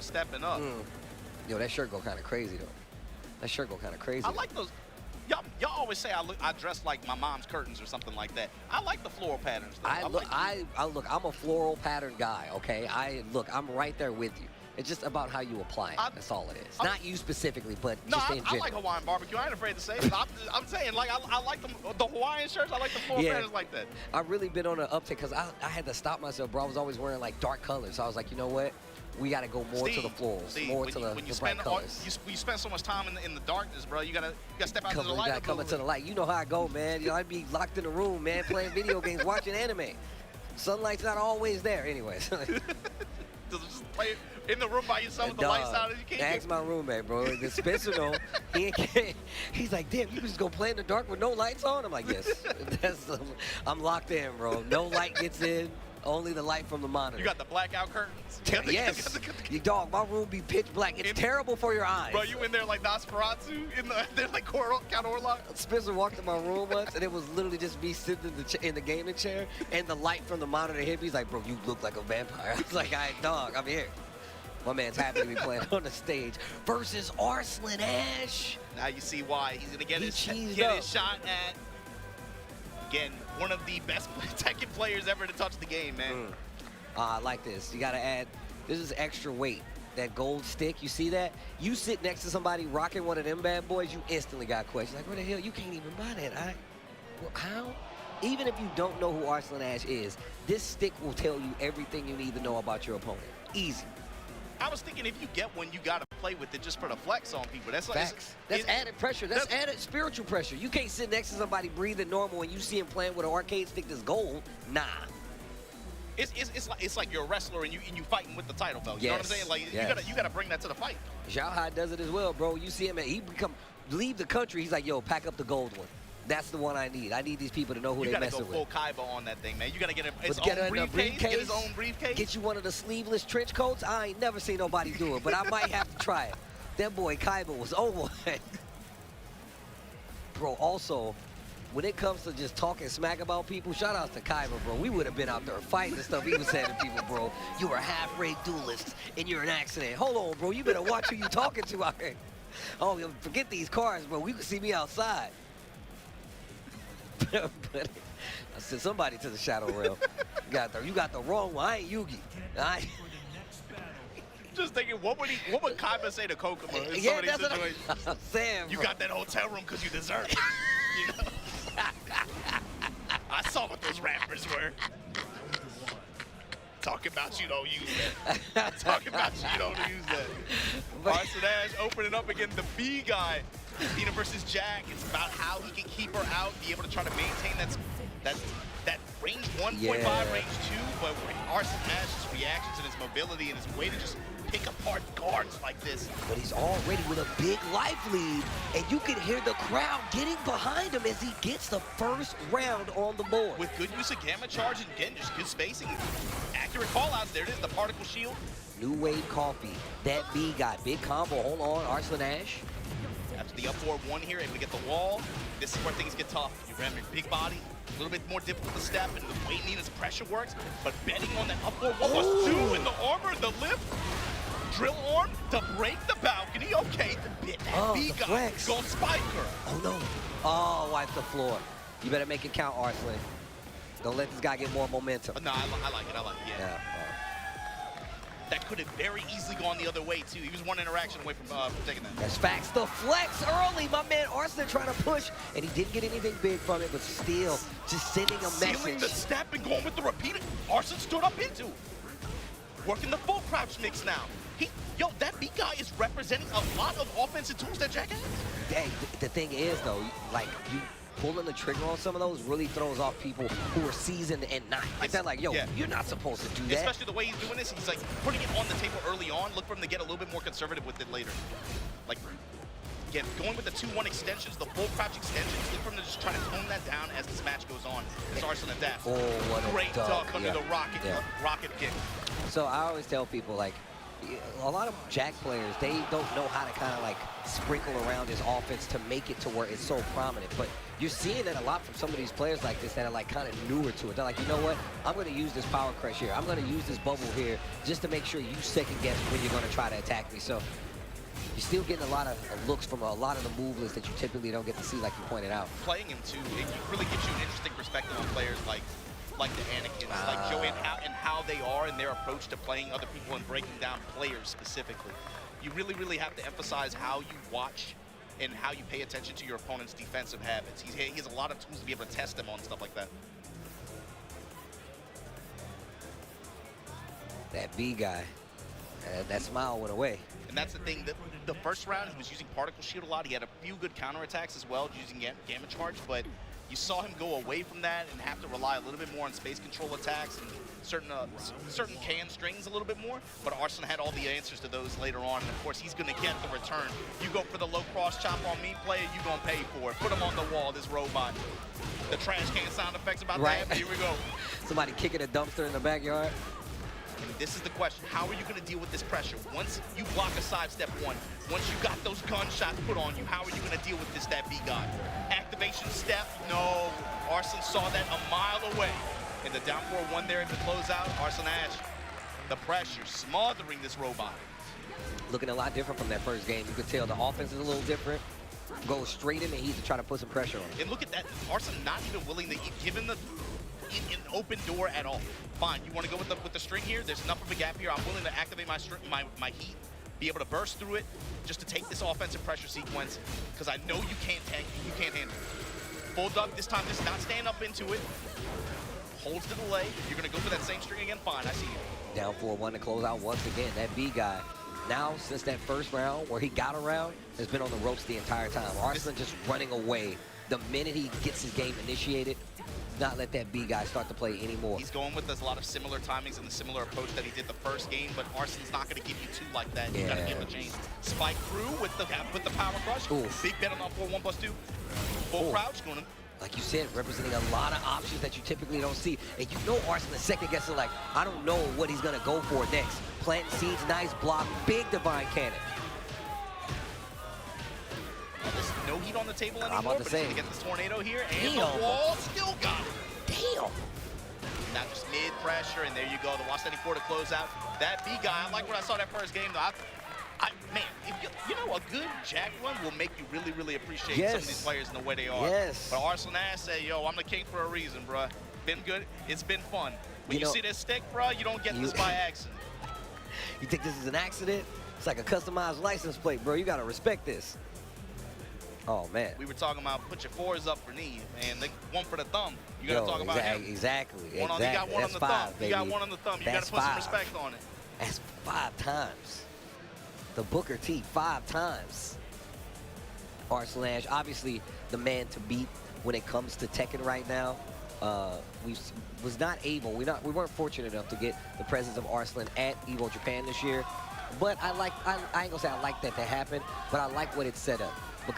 stepping up. Yo, that shirt go kind of crazy though. That shirt go kind of crazy. I like those. Y'all always say I dress like my mom's curtains or something like that. I like the floral patterns. Though. Look, I'm a floral pattern guy. Okay, I'm right there with you. It's just about how you apply it. That's all it is. Not you specifically, but just in general. I like Hawaiian barbecue. I ain't afraid to say it. I'm saying, like, I like the Hawaiian shirts. I like the floral patterns like that. I've really been on an uptick because I had to stop myself, bro. I was always wearing, like, dark colors. So I was like, you know what? We got to go more to the florals, more to the bright colors. You spend so much time in the darkness, bro. You gotta step out to the light. You got to come into the light. You know how I go, man. You know, I'd be locked in a room, man, playing video games, watching anime. Sunlight's not always there anyways. Just play in the room by yourself with the lights out. You can't. Ask my roommate, bro. The Spencer, though, he's like, damn, you just go play in the dark with no lights on? I'm like, yes. I'm locked in, bro. No light gets in. Only the light from the monitor. You got the blackout curtains? Yes. You dog, my room be pitch black. It's terrible for your eyes. Bro, you in there like Nosferatu? They're like Count Orlok? Spencer walked in my room once, and it was literally just me sitting in the gaming chair, and the light from the monitor hit me. He's like, bro, you look like a vampire. I was like, all right, dog, I'm here. My man's happy to be playing on the stage versus ARSLAN Ash. Now you see why. He's going to get his shot at, again, one of the best Tekken players ever to touch the game, man. I like this. You got to add, this is extra weight. That gold stick, you see that? You sit next to somebody rocking one of them bad boys, you instantly got questions. Like, where the hell? You can't even buy that. How? Even if you don't know who ARSLAN Ash is, this stick will tell you everything you need to know about your opponent. Easy. I was thinking if you get one, you got to play with it just for the flex on people. That's like, facts. That's added pressure. That's added spiritual pressure. You can't sit next to somebody breathing normal and you see him playing with an arcade stick that's gold. Nah. It's like you're a wrestler and you fighting with the title belt. You know what I'm saying? Like you gotta bring that to the fight. Xiaohai does it as well, bro. You see him, he leave the country. He's like, yo, pack up the gold one. That's the one I need. I need these people to know who they're messing with. You gotta go full Kaiba on that thing, man. You gotta get his own briefcase. Get his own briefcase. Get you one of the sleeveless trench coats. I ain't never seen nobody do it, but I might have to try it. That boy Kaiba was over. Bro, also, when it comes to just talking smack about people, shout out to Kaiba, bro. We would have been out there fighting and stuff he was saying to people, bro. You were a half-rate duelist and you're an accident. Hold on, bro. You better watch who you talking to out here. Oh, forget these cars, bro. You can see me outside. But I sent somebody to the shadow realm. You got the wrong one. I ain't Yugi. Just thinking, what would Kaiba say to Kokomo in some of these situations? I'm saying, you got that hotel room because you deserve it. You know? I saw what those rappers were. Talking about you don't use that. Talking about you don't use that. ARSLAN Ash opening up again, the B guy. Dina versus Jack. It's about how he can keep her out, be able to try to maintain that range 1.5, range 2, but ARSLAN Ash's reactions and his mobility and his way to just pick apart guards like this. But he's already with a big life lead, and you can hear the crowd getting behind him as he gets the first round on the board. With good use of Gamma Charge and again, just good spacing. Accurate callouts. There it is, the particle shield. New Wave Coffee. That B got big combo. Hold on, ARSLAN Ash. After the up forward one here, able to get the wall. This is where things get tough. You ram your big body, a little bit more difficult to step, and the way Nina's pressure works. But betting on that up forward one was two in the armor, the lift. Drill arm to break the balcony. Okay, the bit. That B guy gonna spike her. Oh no. Oh, wipe the floor. You better make it count, ARSLAN. Don't let this guy get more momentum. No, I like it. Yeah. That could have very easily gone the other way, too. He was one interaction away from taking that. That's facts. The flex early. My man ARSLAN trying to push, and he didn't get anything big from it, but still just sending a message. Sealing the step and going with the repeated. ARSLAN stood up into. Working the full crouch mix now. Yo, that B guy is representing a lot of offensive tools that Jack has. Hey, the thing is, though, like, you pulling the trigger on some of those really throws off people who are seasoned and not. Like, they're like, yo, you're not supposed to do that. Especially the way he's doing this, he's like putting it on the table early on. Look for him to get a little bit more conservative with it later. Like, again, going with the 2-1 extensions, the full crouch extensions, look for him to just try to tone that down as this match goes on. As ARSLAN adapts. Oh, what a great duck under the rocket kick. So I always tell people, like, a lot of Jack players, they don't know how to kind of like sprinkle around his offense to make it to where it's so prominent. But You're seeing that a lot from some of these players like this that are like kind of newer to it. They're like, you know what? I'm going to use this power crush here. I'm going to use this bubble here just to make sure you second guess when you're going to try to attack me. So you're still getting a lot of looks from a lot of the move lists that you typically don't get to see, like you pointed out. Playing him too, it really gives you an interesting perspective on players like the Anakins, like Joey, and how they are and their approach to playing other people and breaking down players specifically. You really have to emphasize how you watch and how you pay attention to your opponent's defensive habits. He has a lot of tools to be able to test them on stuff like that. That B guy, that smile went away. And that's the thing, that the first round he was using Particle Shield a lot. He had a few good counterattacks as well, using Gamma Charge, but you saw him go away from that and have to rely a little bit more on space control attacks and certain can strings a little bit more. But Arslan had all the answers to those later on, and of course he's going to get the return. You go for the low cross chop on me, player, you going to pay for it. Put him on the wall, this robot. The trash can sound effects about to happen. Here we go. Somebody kicking a dumpster in the backyard. And this is the question. How are you going to deal with this pressure? Once you block a sidestep one, once you got those gunshots put on you, how are you going to deal with this THATBGUY guy? Activation step? No. Arslan saw that a mile away. And the down 4-1 there in the closeout. Arslan Ash, the pressure, smothering this robot. Looking a lot different from that first game. You could tell the offense is a little different. Goes straight in the heat to try to put some pressure on him. And look at that. Arslan not even willing to give him an open door at all. Fine, you want to go with the string here? There's enough of a gap here. I'm willing to activate my heat, be able to burst through it, just to take this offensive pressure sequence, because I know you can't tank it, you can't handle it. Full dug this time, just not stand up into it. Holds the delay. You're going to go for that same string again? Fine, I see you. Down 4-1 to close out once again. That B guy, now since that first round where he got around, has been on the ropes the entire time. Arslan just running away. The minute he gets his game initiated, not let that B guy start to play anymore. He's going with a lot of similar timings and the similar approach that he did the first game, but Arslan's not going to give you two like that. You got to give him a change. Spike through with the power crush. Oof. Big bet on 4-1+2. Full crouch going. Like you said, representing a lot of options that you typically don't see. And you know Arslan second guessing, like, I don't know what he's going to go for next. Planting seeds, nice block, big divine cannon. There's no heat on the table anymore, I'm about to but say. he's gonna get this tornado here, and Damn. the wall still got it. Damn. Now just mid pressure, and there you go. The Watch 94 to close out. That B guy, I like what I saw that first game, though. Man, if you know, a good jack run will make you really appreciate some of these players and the way they are. Yes. But Arslan Ash said, yo, I'm the king for a reason, bruh. Been good. It's been fun. When you see this stick, bruh, you don't get this by accident. You think this is an accident? It's like a customized license plate, bro. You got to respect this. Oh, man. We were talking about put your fours up for knee, and one for the thumb. You got to talk about him. Exactly. You got one on the thumb. Baby. You got one on the thumb. You got to put some respect on it. That's 5 times. The Booker T 5 times. Arslan, obviously the man to beat when it comes to Tekken right now. We weren't fortunate enough to get the presence of Arslan at Evo Japan this year. But I ain't gonna say I like that to happen, but I like what it set up. Because